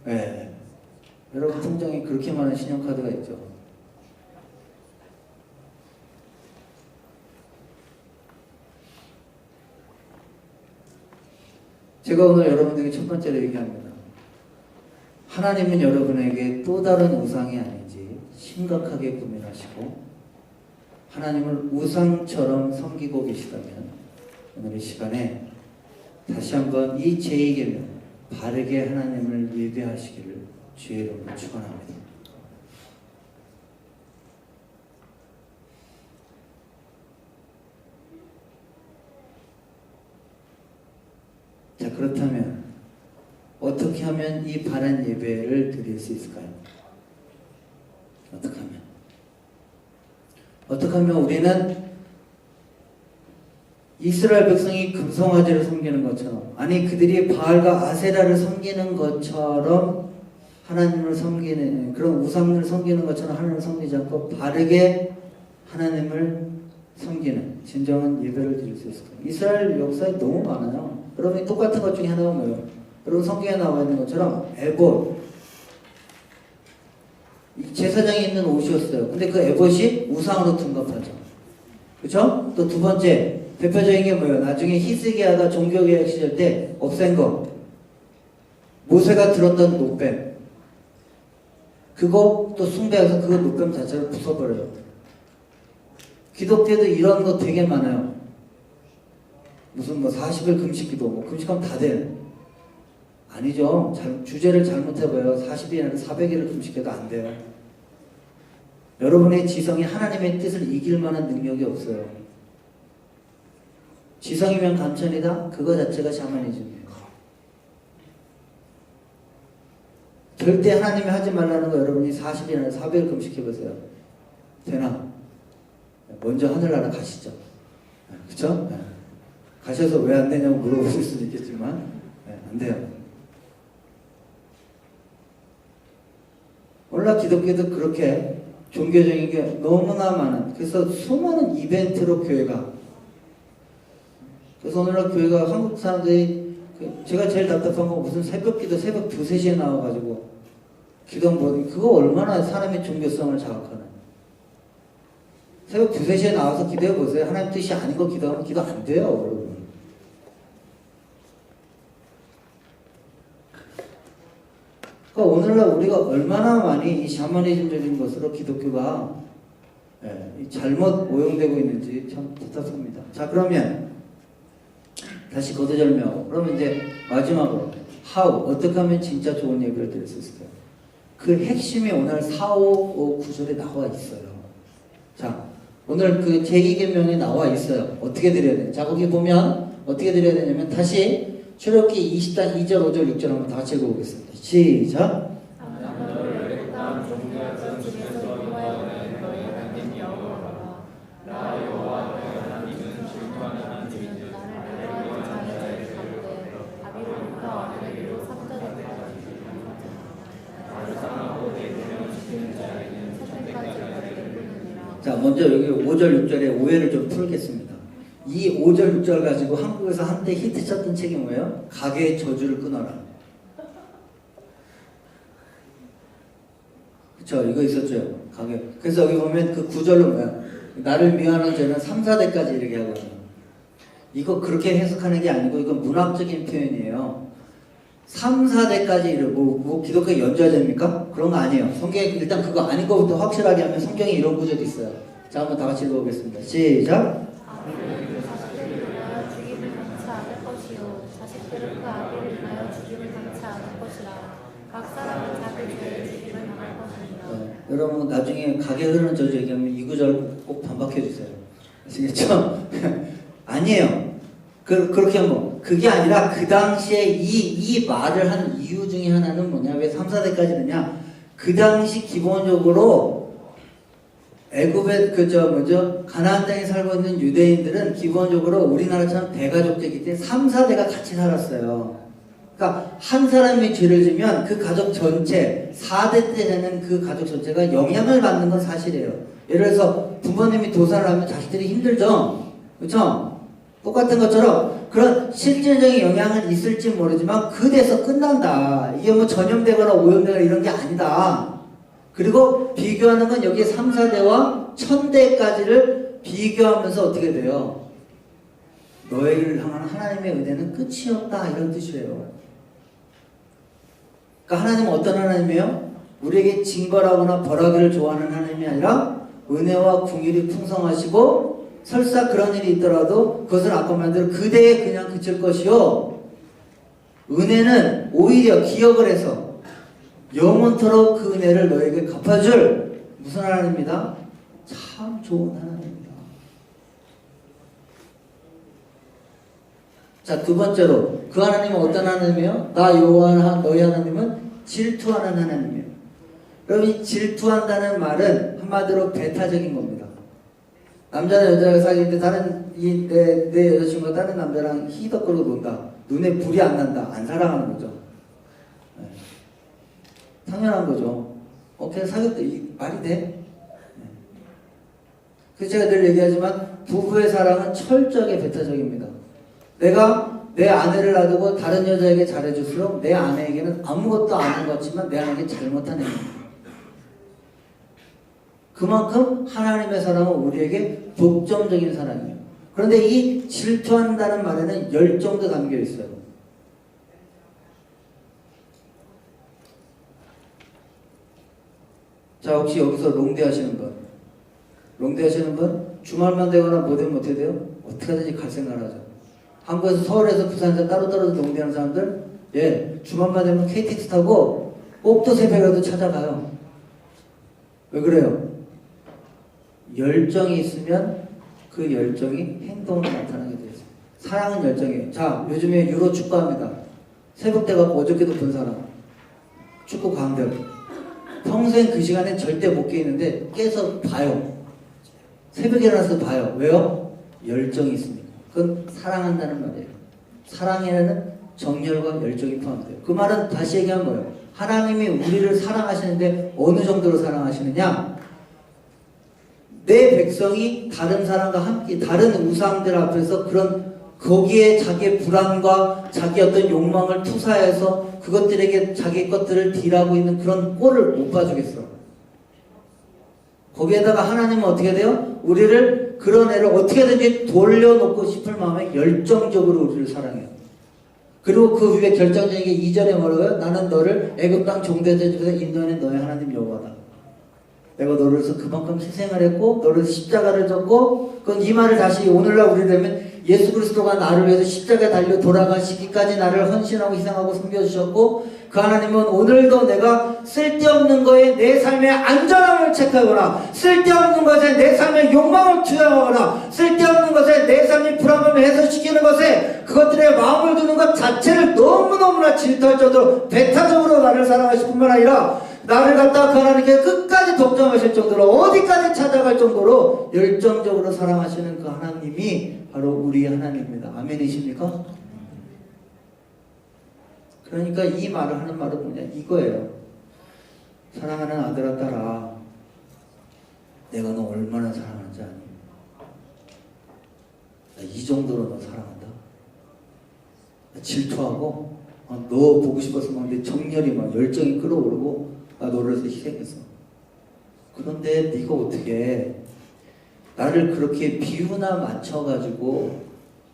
네. 여러분 통장에 그렇게 많은 신용카드가 있죠. 제가 오늘 여러분에게 첫 번째로 얘기합니다. 하나님은 여러분에게 또 다른 우상이 아닌지 심각하게 고민하시고 하나님을 우상처럼 섬기고 계시다면 오늘 이 시간에 다시 한번 이 제2계명 바르게 하나님을 예배하시기를 주의 이름으로 축원합니다. 자, 그렇다면 어떻게 하면 이 바른 예배를 드릴 수 있을까요? 어떻게 하면 우리는 이스라엘 백성이 금송아지를 섬기는 것처럼, 아니 그들이 바알과 아세라를 섬기는 것처럼 하나님을 섬기는, 그런 우상을 섬기는 것처럼 하나님을 섬기지 않고 바르게 하나님을 섬기는 진정한 예배를 드릴 수 있을까요? 이스라엘 역사에 너무 많아요. 여러분 똑같은 것 중에 하나가 뭐예요? 여러분 성경에 나와 있는 것처럼 에봇, 제사장이 입는 옷이었어요. 근데 그 에봇이 우상으로 둔갑하죠. 그렇죠? 또 두 번째 대표적인 게 뭐예요? 나중에 히스기야가 종교개혁 시절 때 없앤 거, 모세가 들었던 노뱀, 그거 또 숭배해서 그 노뱀 자체를 부숴버려요. 기독교도 이런 거 되게 많아요. 무슨 뭐 40일 금식기도, 뭐 금식하면 다 돼. 아니죠. 주제를 잘못해봐요. 40일이 아니라 400일을 금식해도 안 돼요. 여러분의 지성이 하나님의 뜻을 이길 만한 능력이 없어요. 지성이면 감천이다? 그거 자체가 샤머니즘이에요. 절대 하나님이 하지 말라는 거 여러분이 40일이나 아니라 400일 금식해보세요. 되나? 먼저 하늘나라 가시죠. 그쵸? 가셔서 왜 안 되냐고 물어보실 수도 있겠지만 안 돼요. 오늘날 기독교도 그렇게 종교적인 게 너무나 많은, 그래서 수많은 이벤트로 교회가, 그래서 오늘날 교회가 한국 사람들이, 제가 제일 답답한 건 무슨 새벽기도 새벽 2, 3시에 나와가지고 기도 보니 그거 얼마나 사람의 종교성을 자극하는. 새벽 2, 3시에 나와서 기도해보세요. 하나님 뜻이 아닌 거 기도하면 기도 안 돼요, 여러분. 그러니까 오늘날 우리가 얼마나 많이 이 샤머니즘적인 것으로 기독교가 잘못 오용되고 있는지 참 답답합니다. 자, 그러면 다시 거두절미하고, 그러면 이제 마지막으로 how, 어떻게 하면 진짜 좋은 예배를 드릴 수 있을까요? 그 핵심이 오늘 4, 5, 9절에 나와 있어요. 자, 오늘 그 제2계명에 나와 있어요. 어떻게 드려야 돼요? 자, 거기 보면 어떻게 드려야 되냐면 다시 출애굽기 20장 2절, 5절, 6절 한번 다 같이 읽어보겠습니다. 시작. 자, 먼저 여기 5절 6절에 오해를 좀 풀겠습니다. 이 5절 6절 가지고 한국에서 한때 히트쳤던 책이 뭐예요? 가게의 저주를 끊어라. 그쵸? 이거 있었죠? 가게. 그래서 여기 보면 그 9절로 뭐야? 나를 미워하는 죄는 3, 4대까지 이렇게 하거든요. 이거 그렇게 해석하는 게 아니고 이건 문학적인 표현이에요. 3, 4대까지 뭐 기독교 연좌제입니까? 그런 거 아니에요. 성경에 일단 그거 아닌 것부터 확실하게 하면 성경에 이런 구절이 있어요. 자, 한번 다 같이 읽어보겠습니다. 시작. 아비는 그 자식들을 인하여 죽임을 당치 않을 것이요 자식들은 그 아비를 인하여 죽임을 당치 않을 것이라. 각 사람은 자기 죄의 죽임을 당할 것이니라. 여러분 나중에 가게 흐르는 저주 얘기하면 이 구절 꼭 반박해 주세요. 아시겠죠? 아니에요. 그렇게 하면 그게 아니라 그 당시에 이 말을 한 이유 중에 하나는 뭐냐? 왜 3, 4대까지느냐? 그 당시 기본적으로 애굽의 가나안 땅에 살고 있는 유대인들은 기본적으로 우리나라처럼 대가족제이기 때문에 3, 4대가 같이 살았어요. 그러니까 한 사람이 죄를 지면 그 가족 전체 4대 때 되는 그 가족 전체가 영향을 받는 건 사실이에요. 예를 들어서 부모님이 도살을 하면 자식들이 힘들죠. 그렇죠? 똑같은 것처럼 그런 실질적인 영향은 있을지 모르지만 그 돼서 끝난다. 이게 뭐 전염되거나 오염되거나 이런 게 아니다. 그리고 비교하는 건 여기 3, 4대와 1000대까지를 비교하면서 어떻게 돼요? 너희를 향한 하나님의 은혜는 끝이 없다 이런 뜻이에요. 그러니까 하나님은 어떤 하나님이에요? 우리에게 징벌하거나 벌하기를 좋아하는 하나님이 아니라 은혜와 긍휼이 풍성하시고 설사 그런 일이 있더라도 그것은 아까 말대로 그대에 그냥 그칠 것이요 은혜는 오히려 기억을 해서 영원토록 그 은혜를 너에게 갚아줄 무슨 하나님입니다? 참 좋은 하나님입니다. 자, 두 번째로 그 하나님은 어떤 하나님이에요? 나 여호와 너희 하나님은 질투하는 하나님이에요. 여러분 이 질투한다는 말은 한마디로 배타적인 겁니다. 남자는 여자가 사귈 때 다른 내 여자친구가 다른 남자랑 희덕거리고 논다. 눈에 불이 안 난다. 안 사랑하는 거죠. 네. 당연한 거죠. 그냥 사귀었다. 말이 돼? 네. 그래서 제가 늘 얘기하지만 부부의 사랑은 철저하게 배타적입니다. 내가 내 아내를 놔두고 다른 여자에게 잘해줄수록 내 아내에게는 아무것도 안 한 것 같지만 내 아내에게 잘못한 행위입니다. 그만큼 하나님의 사랑은 우리에게 독점적인 사랑이에요. 그런데 이 질투한다는 말에는 열정도 담겨 있어요. 자, 혹시 여기서 롱디 하시는 분? 롱디 하시는 분? 주말만 되거나 뭐 되면 어떻게 돼요? 어떻게 하든지 갈 생각을 하죠. 한국에서 서울에서 부산에서 따로 떨어져 롱디하는 사람들 주말만 되면 KTX 타고 꼭두 새벽에도 찾아가요. 왜 그래요? 열정이 있으면 그 열정이 행동으로 나타나게 되어 있어요. 사랑은 열정이에요. 자, 요즘에 유로 축구합니다. 새벽 때 갖고 어저께도 본 사람. 축구 강들. 평생 그 시간에 절대 못 깨는데 깨서 봐요. 새벽에 일어나서 봐요. 왜요? 열정이 있습니다. 그건 사랑한다는 말이에요. 사랑에는 정열과 열정이 포함돼요. 그 말은 다시 얘기하면 뭐예요? 하나님이 우리를 사랑하시는데 어느 정도로 사랑하시느냐? 내 백성이 다른 사람과 함께 다른 우상들 앞에서 거기에 자기의 불안과 자기 어떤 욕망을 투사해서 그것들에게 자기 것들을 딜하고 있는 그런 꼴을 못 봐주겠어. 거기에다가 하나님은 어떻게 돼요? 우리를 그런 애를 어떻게든지 돌려놓고 싶을 마음에 열정적으로 우리를 사랑해요. 그리고 그 위에 결정적인 게 2절에 뭐라고요? 나는 너를 애굽 땅 종되던 집에서 인도하는 너의 하나님 여호와다. 내가 너를 위해서 그만큼 희생을 했고 너를 십자가를 졌고 그건 이 말을 다시 오늘날 우리 되면 예수 그리스도가 나를 위해서 십자가에 달려 돌아가시기까지 나를 헌신하고 희생하고 섬겨주셨고 그 하나님은 오늘도 내가 쓸데없는 거에 내 삶의 안전함을 체크하거나 쓸데없는 것에 내 삶의 욕망을 투영하거나 쓸데없는 것에 내 삶의 불안감을 해소시키는 것에 그것들에 마음을 두는 것 자체를 너무너무나 질투할 정도로 배타적으로 나를 사랑하실 뿐만 아니라 나를 갖다가 그 하나님께 끝까지 독점하실 정도로 어디까지 찾아갈 정도로 열정적으로 사랑하시는 그 하나님이 바로 우리 하나님입니다. 아멘이십니까? 그러니까 이 말을 하는 말은 뭐냐? 이거예요. 사랑하는 아들아 딸아 내가 너 얼마나 사랑하는지 아니? 나 이 정도로 너 사랑한다. 나 질투하고 너 보고 싶어서 막 내 정열이 막 열정이 끌어오르고 나 너를 위해서 희생했어. 그런데 네가 어떻게 나를 그렇게 비유나 맞춰가지고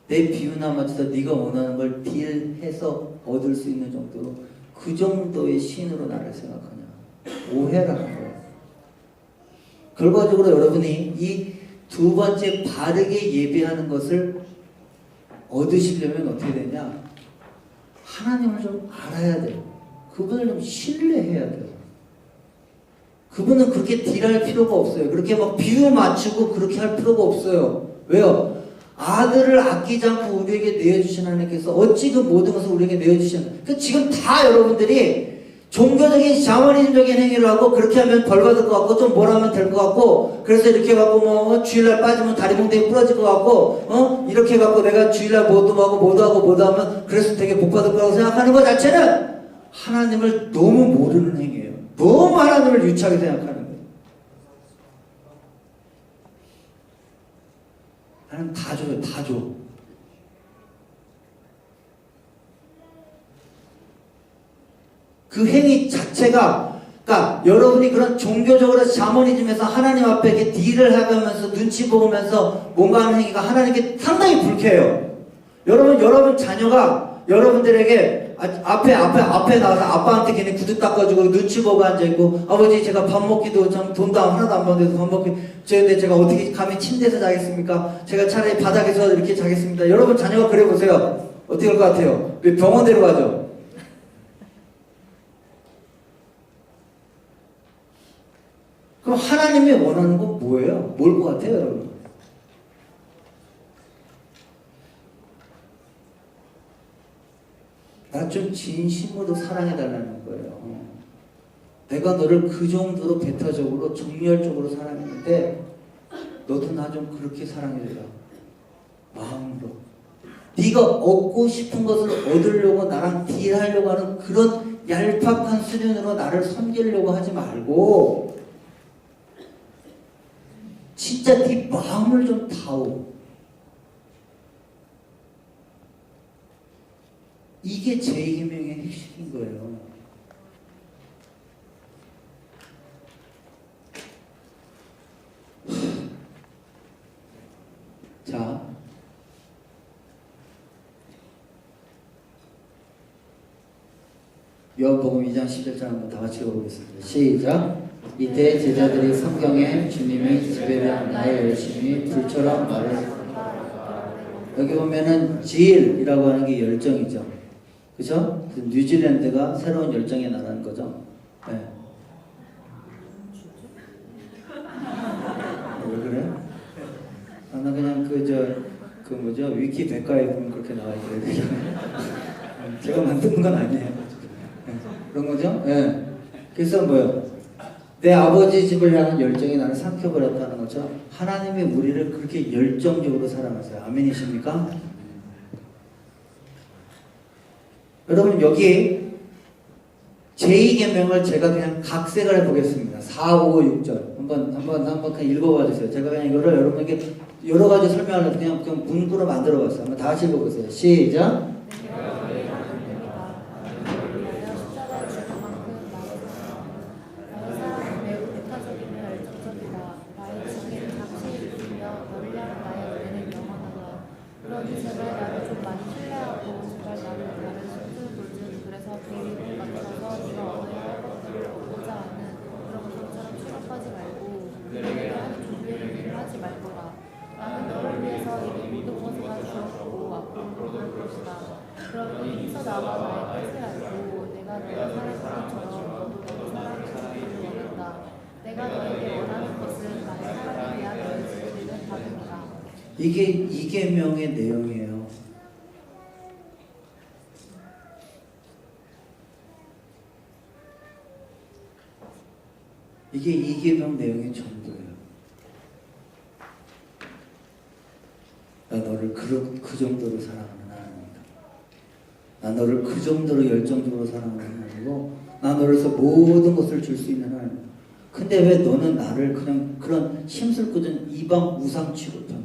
내 비유나 맞춰서 네가 원하는 걸 딜해서 얻을 수 있는 정도로 그 정도의 신으로 나를 생각하냐. 오해라는 거예요. 결과적으로 여러분이 이 두 번째 바르게 예배하는 것을 얻으시려면 어떻게 되냐? 하나님을 좀 알아야 돼요. 그분을 좀 신뢰해야 돼요. 그분은 그렇게 딜할 필요가 없어요. 그렇게 막 비유 맞추고 그렇게 할 필요가 없어요. 왜요? 아들을 아끼지 않고 우리에게 내어주신 하나님께서 어찌 그 모든 것을 우리에게 내어주신 그러니까 지금 다 여러분들이 종교적인 샤머니즘적인 행위를 하고 그렇게 하면 벌 받을 것 같고 좀 뭘 하면 될 것 같고 그래서 이렇게 해갖고 뭐 주일날 빠지면 다리 몽둥이 부러질 것 같고 이렇게 해갖고 내가 주일날 뭐도 하면 그래서 되게 복 받을 거라고 생각하는 것 자체는 하나님을 너무 모르는 행위예요. 너무 하나님을 유치하게 생각하는 거예요. 하나님 다 줘요. 다 줘. 그 행위 자체가 그러니까 여러분이 그런 종교적으로 샤머니즘에서 하나님 앞에 이렇게 딜을 하면서 눈치 보면서 뭔가 하는 행위가 하나님께 상당히 불쾌해요. 여러분 자녀가 여러분들에게 앞에 나와서 아빠한테 괜히 구두 닦아주고 눈치 보고 앉아있고 아버지 제가 밥 먹기도 참 돈도 하나도 안 받는데서 밥 먹기 근데 제가 어떻게 감히 침대에서 자겠습니까? 제가 차라리 바닥에서 이렇게 자겠습니다. 여러분 자녀가 그래 보세요. 어떻게 할 것 같아요? 왜 병원 데려가죠? 그럼 하나님이 원하는 건 뭐예요? 뭘 것 같아요, 여러분? 나 좀 진심으로 사랑해달라는 거예요. 내가 너를 그 정도로 배타적으로 정열적으로 사랑했는데 너도 나 좀 그렇게 사랑해줘라. 마음으로. 네가 얻고 싶은 것을 얻으려고 나랑 딜하려고 하는 그런 얄팍한 수준으로 나를 섬기려고 하지 말고 진짜 네 마음을 좀 다오. 이게 제2계명의 핵심인 거예요. 자, 요한복음 2장 11절 한번 다 같이 읽어보겠습니다. 시작. 이때 제자들이 성경에 주님이 집에 대한 나의 열심이 불처럼 말했습니다. 여기 보면은 질이라고 하는 게 열정이죠. 그죠? 뉴질랜드가 새로운 열정의 나라는 거죠. 네. 왜 그래? 나 그냥 그 뭐죠? 위키 백과에 보면 그렇게 나와 있어요. 제가 만드는 건 아니에요. 네. 그런 거죠? 네. 그래서 뭐요? 내 아버지 집을 향한 열정이 나를 삼켜버렸다는 거죠. 하나님이 우리를 그렇게 열정적으로 사랑하세요. 아멘이십니까? 여러분 여기 제2계명을 제가 그냥 각색을 해보겠습니다. 4, 5, 6절 한번 그냥 읽어봐 주세요. 제가 그냥 이거를 여러분에게 여러 가지 설명을 그냥 문구로 만들어 봤어요. 한번 다 같이 읽어보세요. 시작. 이게 2계명의 내용이에요. 이게 2계명 내용의 전부예요. 나 너를 그 정도로 사랑하는 하나님이다. 나 너를 그 정도로 열정적으로 사랑하는 하나님이고 나 너로서 모든 것을 줄 수 있는 하나님. 근데 왜 너는 나를 그냥 그런 심술궂은 이방 우상 취급하냐?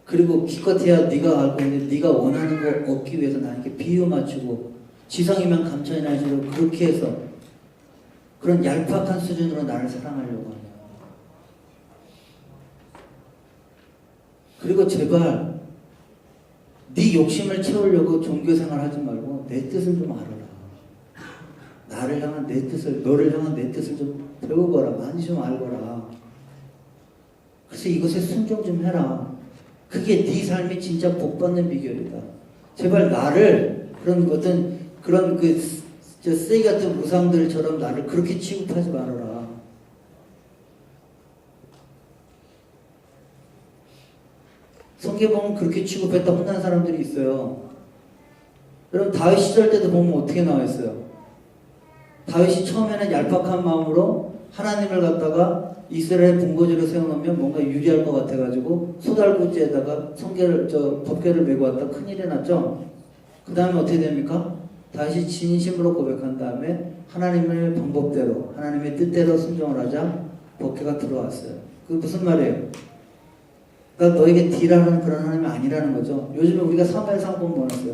그리고 기껏해야 네가 알고 있는데 네가 원하는 거 얻기 위해서 나에게 비유 맞추고 지성이면 감천이나 해주고 그렇게 해서 그런 얄팍한 수준으로 나를 사랑하려고 하냐? 그리고 제발 네 욕심을 채우려고 종교생활 하지 말고 내 뜻을 좀 알아라. 나를 향한 내 뜻을, 너를 향한 내 뜻을 좀 배워보라. 많이 좀 알거라. 그래서 이것에 순종 좀 해라. 그게 네 삶이 진짜 복받는 비결이다. 제발 나를 그런 어떤 그런 저 쓰레기 같은 우상들처럼 나를 그렇게 취급하지 말아라. 성경 보면 그렇게 취급했다 혼난 사람들이 있어요. 여러분 다윗 시절 때도 보면 어떻게 나와 있어요? 다윗이 처음에는 얄팍한 마음으로 하나님을 갖다가 이스라엘 본거지로 세워놓으면 뭔가 유리할 것 같아가지고 소달구지에다가 법궤를 메고 왔다 큰일이 났죠. 그 다음에 어떻게 됩니까? 다시 진심으로 고백한 다음에 하나님의 방법대로 하나님의 뜻대로 순종을 하자 법궤가 들어왔어요. 그게 무슨 말이에요? 그러니까 너에게 딜하는 그런 하나님이 아니라는 거죠. 요즘에 우리가 사무엘상 보면 뭐였어요?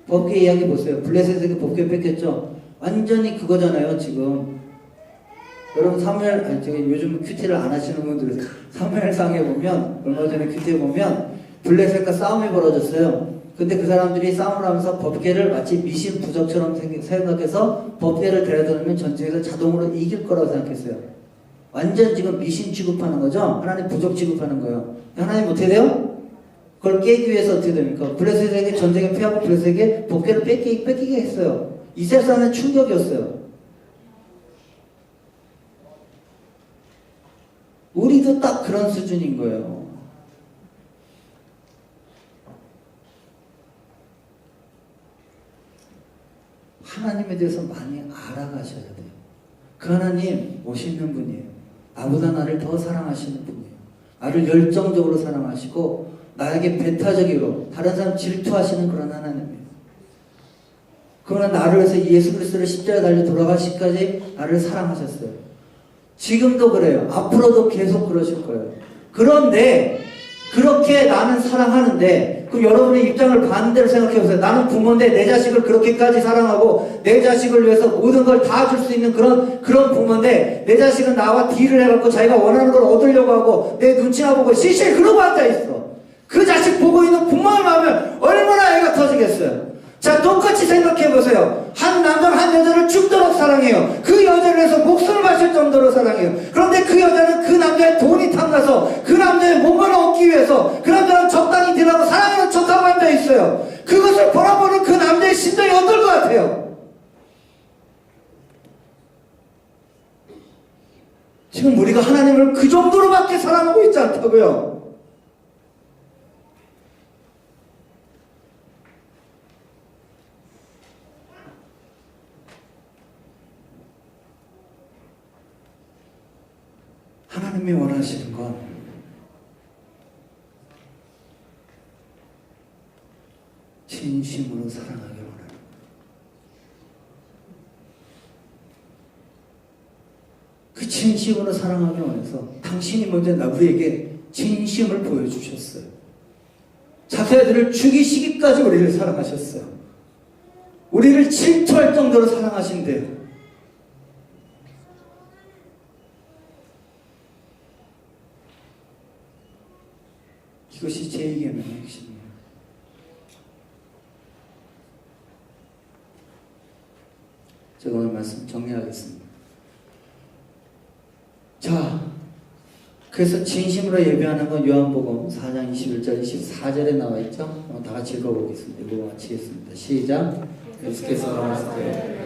법궤 이야기 보세요. 블레셋에게 법궤 뺏겼죠. 완전히 그거잖아요 지금. 여러분 제가 요즘 큐티를 안 하시는 분들 사무엘상에 보면 얼마 전에 큐티에 보면 블레셋과 싸움이 벌어졌어요. 근데 그 사람들이 싸움을 하면서 법궤를 마치 미신 부적처럼 생각해서 법궤를 데려다 놓으면 전쟁에서 자동으로 이길 거라고 생각했어요. 완전 지금 미신 취급하는 거죠. 하나님 부적 취급하는 거예요. 하나님 어떻게 돼요? 그걸 깨기 위해서 어떻게 됩니까? 블레셋에게 전쟁에 패하고 블레셋에게 법궤를 뺏기게 했어요. 이세사는 충격이었어요. 우리도 딱 그런 수준인 거예요. 하나님에 대해서 많이 알아가셔야 돼요. 그 하나님 멋있는 분이에요. 나보다 나를 더 사랑하시는 분이에요. 나를 열정적으로 사랑하시고 나에게 배타적으로 다른 사람 질투하시는 그런 하나님이에요. 그러나 나를 위해서 예수 그리스도를 십자가에 달려 돌아가시기까지 나를 사랑하셨어요. 지금도 그래요. 앞으로도 계속 그러실 거예요. 그런데 그렇게 나는 사랑하는데 그럼 여러분의 입장을 반대로 생각해 보세요. 나는 부모인데 내 자식을 그렇게까지 사랑하고 내 자식을 위해서 모든 걸 다 줄 수 있는 그런 부모인데 내 자식은 나와 딜을 해갖고 자기가 원하는 걸 얻으려고 하고 내 눈치나 보고 실실 그러고 앉아있어. 그 자식 보고 있는 부모의 마음을 얼마나 애가 터지겠어요. 자, 똑같이 생각해 보세요. 한 남자는 한 여자를 죽도록 사랑해요. 그 여자를 위해서 목숨을 바칠 정도로 사랑해요. 그런데 그 여자는 그 남자의 돈이 탐나서 그 남자의 뭔가를 얻기 위해서 그 남자는 적당히 딜하고 사랑하는 척하고 앉아있어요. 그것을 바라보는 그 남자의 심정이 어떨 것 같아요? 지금 우리가 하나님을 그 정도로밖에 사랑하고 있지 않다고요. 하나님이 원하시는 건 진심으로 사랑하길 원하는 거예요. 그 진심으로 사랑하길 원해서 당신이 먼저 우리에게 진심을 보여주셨어요. 자기들을 죽이시기까지 우리를 사랑하셨어요. 우리를 질투할 정도로 사랑하신대요. 이것이 제2계명의 핵심이에요. 제가 오늘 말씀 정리하겠습니다. 자, 그래서 진심으로 예배하는 건 요한복음 4장 21절 24절에 나와 있죠. 한번 다 같이 읽어보겠습니다. 읽고 마치겠습니다. 시작. 예수께서 말씀하시되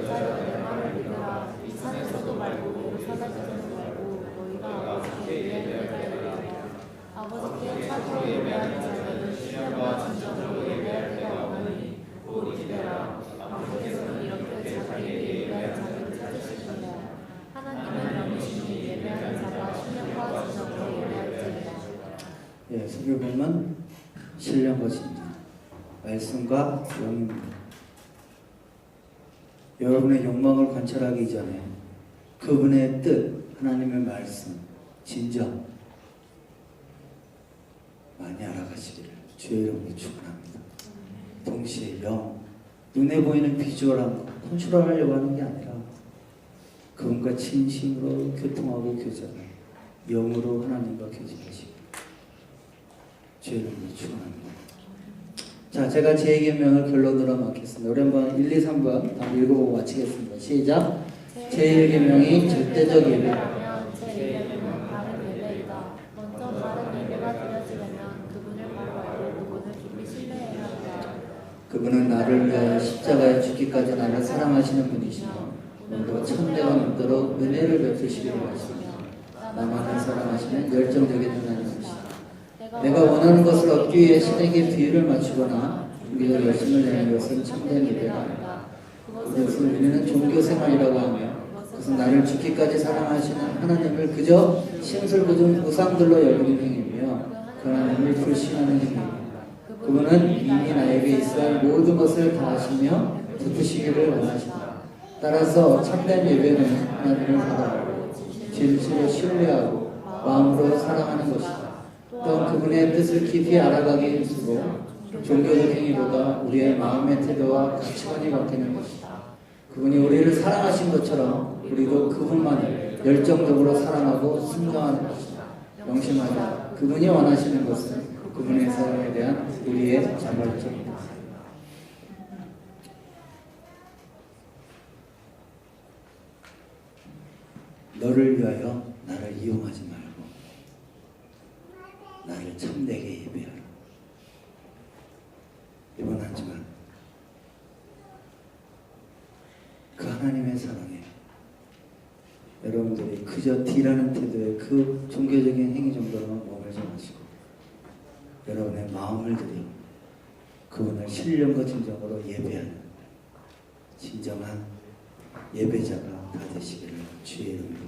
아버지께 참으로 예배하는 자는 신령과 진정으로 예배할 때가 오나니 곧 이때라. 아버지께서는 이렇게 자기에게 예배할 자를 찾으시느냐. 하나님은 영이시니 예배하는 자가 신령과 진정으로 예배할지니라. 예, 설교뱀은 신령과 진정, 말씀과 영입니다. 여러분의 욕망을 관찰하기 전에 그분의 뜻, 하나님의 말씀, 진정 많이 알아가시기를 주의 이름으로 축원합니다. 동시에 영, 눈에 보이는 비주얼한 거 컨트롤하려고 하는 게 아니라 그분과 진심으로 교통하고 교제하는 영으로 하나님과 교제하시고 주의 이름으로 축원합니다. 자, 제가 제2계명을 결론으로 마치겠습니다. 우리 한번 1, 2, 3번 다 읽어보고 마치겠습니다. 시작. 제1계명이 절대적 예배라. 제2계명은 바른 예배이다. 먼저 바른 예배가 드려지려면 그분을 바로 알고 그분을 깊이 신뢰해야 한다. 그분은 나를 위하여 십자가에 죽기까지 나를 사랑하시는 분이시며 오늘도 참되가 넘도록 은혜를 베푸시기를 원하십니다. 나만을 사랑하시는 열정적인 하나님이시다. 내가 원하는 것을 얻기 위해 신에게 비유를 맞추거나 우리가 열심을 내는 것은 참된 예배가 아니다. 그것을 우리는 종교생활이라고 하며 그것은 나를 죽기까지 사랑하시는 하나님을 그저 심술궂은 우상들로 여기는 행위며 그 하나님을 불신하는 행위입니다. 그분은 이미 나에게 있어야 할 모든 것을 다 하시며 베푸시기를 원하신다. 따라서 참된 예배는 하나님을 바라보고 진실로 신뢰하고 마음으로 사랑하는 것이다. 또한 그분의 뜻을 깊이 알아가기 힘쓰고 종교적 행위보다 우리의 마음의 태도와 가치관이 바뀌는 것이다. 그분이 우리를 사랑하신 것처럼 우리도 그분만을 열정적으로 사랑하고 순종하는 것이다. 명심하자. 그분이 원하시는 것은 그분의 사랑에 대한 우리의 자발적이다. 너를 위하여 나를 이용하지 말고 나를 참되게 예배하라. 이번 한 주간 그 하나님의 사랑에 여러분들이 그저 딜하는 태도의 그 종교적인 행위 정도로만 몸을 정하시고 여러분의 마음을 들여 그분을 신령과 진정으로 예배하는 진정한 예배자가 다 되시기를 주의 이름으로